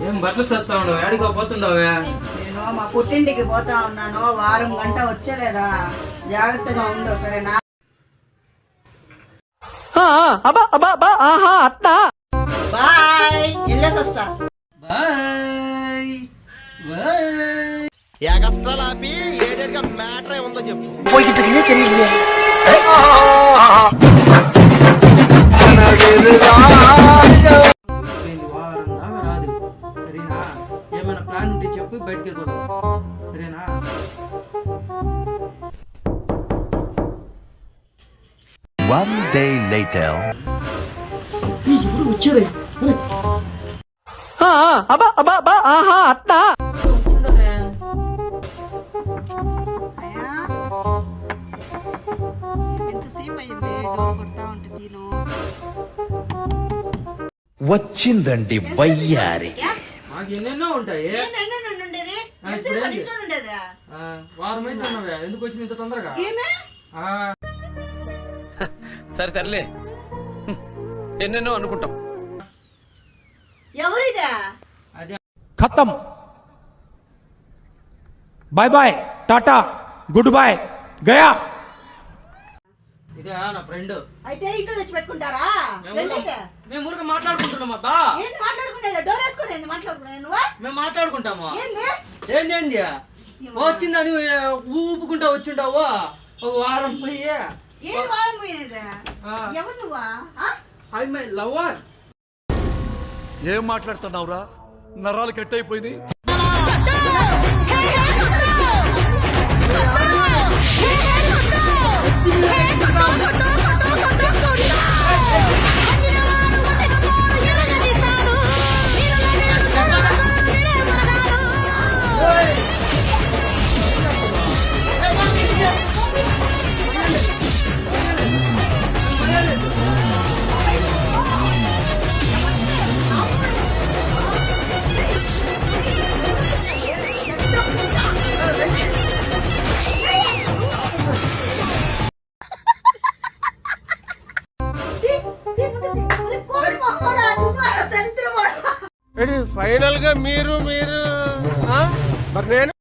ఏం బట్టలు సత్తా ఉండవు, ఏడికో పోతుండవే? నేను మా పుట్టింటికి పోతా ఉన్నాను, వారం గంట వచ్చేలేదా? జాగ్రత్తగా ఉండు సరేనా? బాయ్, వెళ్ళేసొస్తా. Bye bye. ఎగస్ట్రాలాపి ఏడేగా మ్యాటర్ ఉందో చెప్పు. వారం దాకా రాదు, సరేనా? ఏమైనా ప్లాన్ ఉంటే చెప్పి బయటికి వెళ్ళిపోదాం, సరేనా? One day later. ఎవరు వచ్చారు? అయ్యా, ఎంతసేపు అయింది డోర్ కొడతా ఉంటే తీను. వచ్చిందండి వయ్యారి. మాకు ఎన్నెన్నో ఉంటాయి. ఏంది ఎండ నుండి ఉండేది? ఎంతసేపు నిల్చొని ఉండేదా? వారం అయితే ఉన్నావే, ఎందుకు వచ్చింది ఇంత తొందరగా? ఏమే? సరే సర్లే, ఎన్నెన్నో అనుకుంటాం. ఎవరిదా? అదే खत्म bye bye tata goodbye गया। ఇదే నా ఫ్రెండ్. అయితే ఇంట్లో తెచ్చి పెట్టుకుంటారా? ఫ్రెండ్ అయితే మేము ఊరికే మాట్లాడుకుంటున్నాం అబ్బా. ఏంది మాట్లాడుకునేది? డోర్ వేసుకుని ఏంది మాట్లాడుకునేది నువ్వు? మేము మాట్లాడుకుంటాము. ఏంది? ఏంది వచ్చిందని ఊపుకుంటా వచ్చింటావు. ఒక వారం పోయి ఏది వారం పోయేది? ఎవరు నువ్వా? I my lover. ఏం మాట్లాడుతున్నావురా? నరాలు కట్ అయిపోయింది. ఫైనల్ గా మీరు మరి నేను